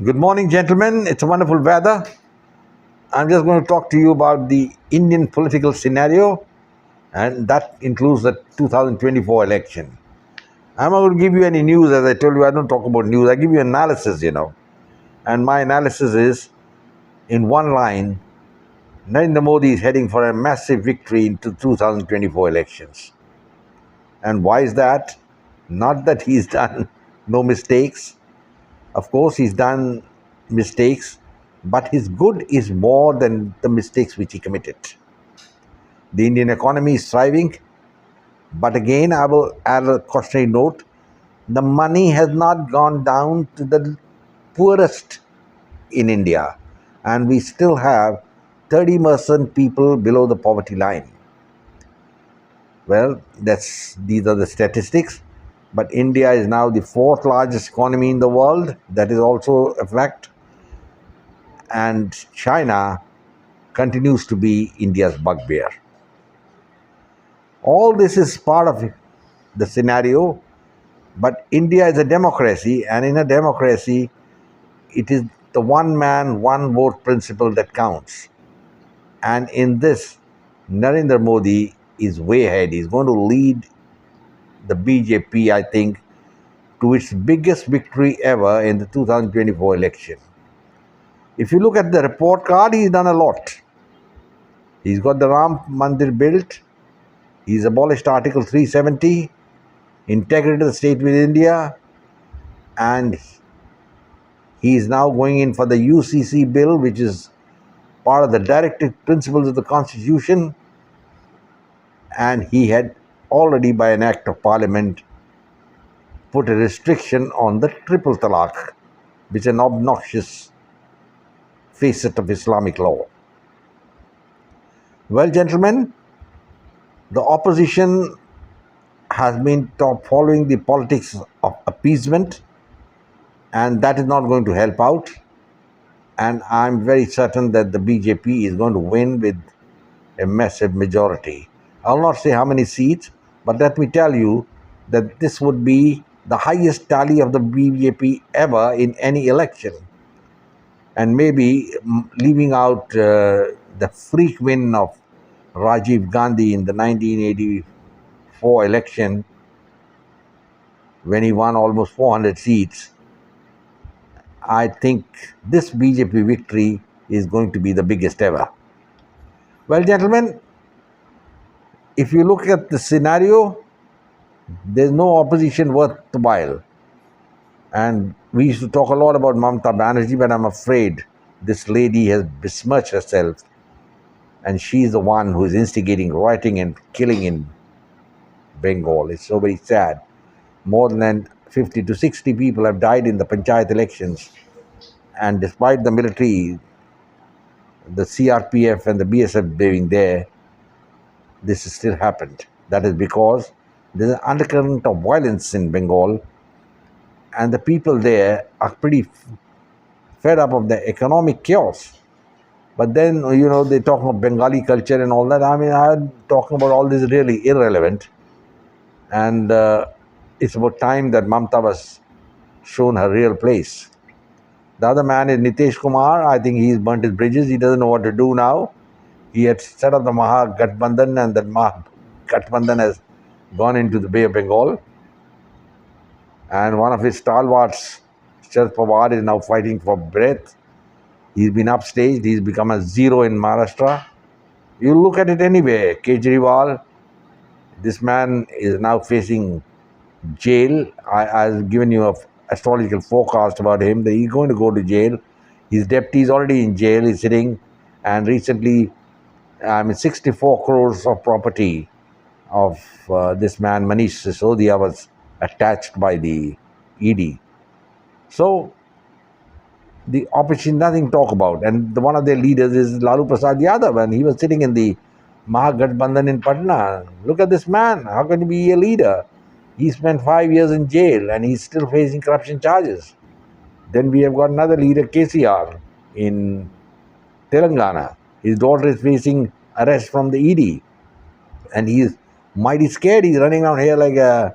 Good morning, gentlemen. It's a wonderful weather. I'm just going to talk to you about the Indian political scenario, and that includes the 2024 election. I'm not going to give you any news, as I told you, I don't talk about news. I give you analysis. And my analysis is in one line Narendra Modi is heading for a massive victory into 2024 elections. And why is that? Not that he's done no mistakes. Of course, he's done mistakes, but his good is more than the mistakes which he committed. The Indian economy is thriving, but again, I will add a cautionary note. The money has not gone down to the poorest in India, and we still have 30% people below the poverty line. Well, these are the statistics, but India is now the fourth largest economy in the world. That is also a fact. And China continues to be India's bugbear. All this is part of the scenario, but India is a democracy, and in a democracy, it is the one man, one vote principle that counts. And in this, Narendra Modi is way ahead. He's going to lead the BJP, I think, to its biggest victory ever in the 2024 election. If you look at the report card, he's done a lot. He's got the Ram Mandir built. He's abolished Article 370, integrated the state with India, and he is now going in for the UCC bill, which is part of the directive principles of the Constitution. And he had already, by an act of parliament, put a restriction on the triple talaq, which is an obnoxious facet of Islamic law. Well, gentlemen, the opposition has been following the politics of appeasement, and that is not going to help out. And I'm very certain that the BJP is going to win with a massive majority. I'll not say how many seats, but let me tell you that this would be the highest tally of the BJP ever in any election. And maybe leaving out the freak win of Rajiv Gandhi in the 1984 election, when he won almost 400 seats, I think this BJP victory is going to be the biggest ever. Well, gentlemen, if you look at the scenario, there's no opposition worthwhile. And we used to talk a lot about Mamata Banerjee, but I'm afraid this lady has besmirched herself. And she's the one who is instigating rioting and killing in Bengal. It's so very sad. More than 50 to 60 people have died in the panchayat elections. And despite the military, the CRPF and the BSF being there, this has still happened. That is because there's an undercurrent of violence in Bengal, and the people there are pretty fed up of the economic chaos. But then, they talk about Bengali culture and all that. I mean, I'm talking about all this really irrelevant. And it's about time that Mamta was shown her real place. The other man is Nitish Kumar. I think he's burnt his bridges. He doesn't know what to do now. He had set up the Maha Gathbandhan, and that Maha Gathbandhan has gone into the Bay of Bengal. And one of his stalwarts, Sharad Pawar, is now fighting for breath. He's been upstaged. He's become a zero in Maharashtra. You look at it anyway. Kejriwal, this man is now facing jail. I've given you an astrological forecast about him that he's going to go to jail. His deputy is already in jail. He's sitting. And recently, 64 crores of property of this man, Manish Sisodia, was attached by the ED. So, the opposition, nothing to talk about. And one of their leaders is Lalu Prasad Yadav, and he was sitting in the Mahagathbandhan in Patna. Look at this man. How can he be a leader? He spent 5 years in jail, and he's still facing corruption charges. Then we have got another leader, KCR, in Telangana. His daughter is facing arrest from the ED. And he's mighty scared. He's running around here like a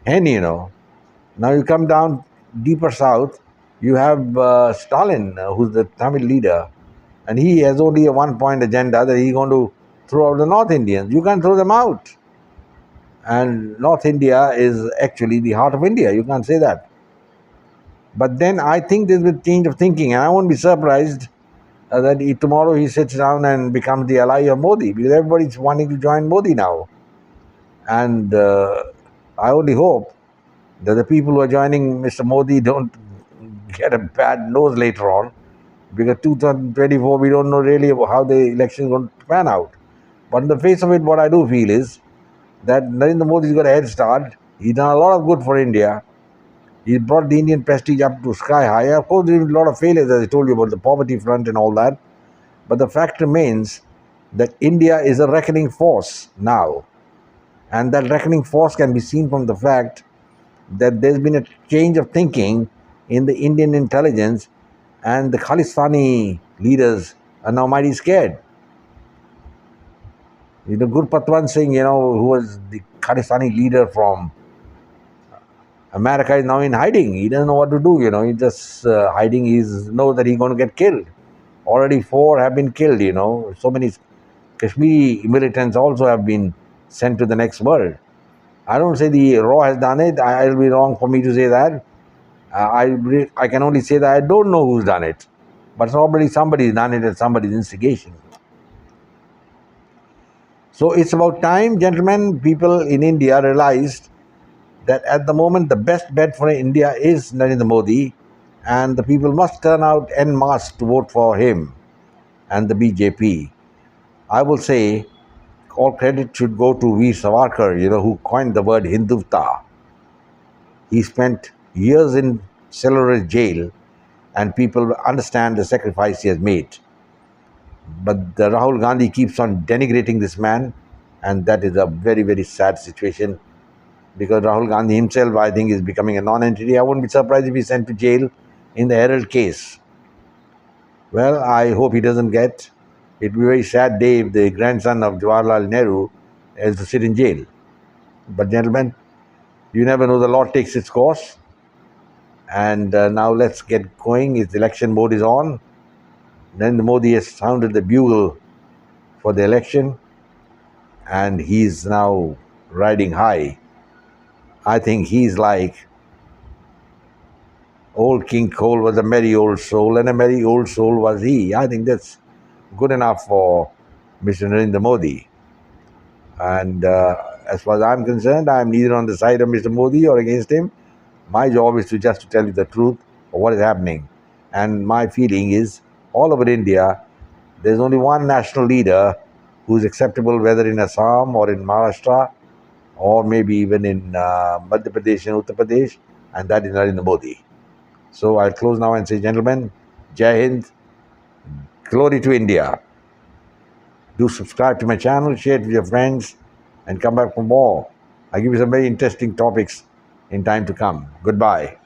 hen. Now you come down deeper south, You have Stalin, who's the Tamil leader, and he has only a one-point agenda that he's going to throw out the North Indians. You can't throw them out. And North India is actually the heart of India. You can't say that. But then I think there's a change of thinking, and I won't be surprised that tomorrow he sits down and becomes the ally of Modi, because everybody's wanting to join Modi now. And I only hope that the people who are joining Mr. Modi don't get a bad nose later on, because 2024 we don't know really how the election is going to pan out. But in the face of it, what I do feel is that Narendra Modi's got a head start. He's done a lot of good for India. He brought the Indian prestige up to sky high. Of course, there is a lot of failures, as I told you, about the poverty front and all that. But the fact remains that India is a reckoning force now. And that reckoning force can be seen from the fact that there's been a change of thinking in the Indian intelligence, and the Khalistani leaders are now mighty scared. Gurpatwan Singh, who was the Khalistani leader from America, is now in hiding. He doesn't know what to do. He's just hiding. He knows that he's going to get killed. Already 4 have been killed. So many Kashmiri militants also have been sent to the next world. I don't say the RAW has done it. It'll be wrong for me to say that. I can only say that I don't know who's done it. But probably somebody's done it at somebody's instigation. So it's about time, gentlemen, people in India realized that at the moment the best bet for India is Narendra Modi, and the people must turn out en masse to vote for him and the BJP. I will say all credit should go to Veer Savarkar, who coined the word Hindutva. He spent years in cellular jail, and people understand the sacrifice he has made. But Rahul Gandhi keeps on denigrating this man, and that is a very, very sad situation, because Rahul Gandhi himself, I think, is becoming a non-entity. I wouldn't be surprised if he's sent to jail in the Herald case. Well, I hope he doesn't get. It would be a very sad day if the grandson of Jawaharlal Nehru has to sit in jail. But gentlemen, you never know, the law takes its course. And now let's get going. Its election mode is on. Then Modi has sounded the bugle for the election, and he's now riding high. I think he's like old King Cole was a merry old soul, and a merry old soul was he. I think that's good enough for Mr. Narendra Modi. And as far as I'm concerned, I'm neither on the side of Mr. Modi or against him. My job is just to tell you the truth of what is happening. And my feeling is, all over India, there's only one national leader who's acceptable, whether in Assam or in Maharashtra, or maybe even in Madhya Pradesh and Uttar Pradesh, and that is Narendra Modi. So I'll close now and say, gentlemen, Jai Hind, glory to India. Do subscribe to my channel, share it with your friends, and come back for more. I'll give you some very interesting topics in time to come. Goodbye.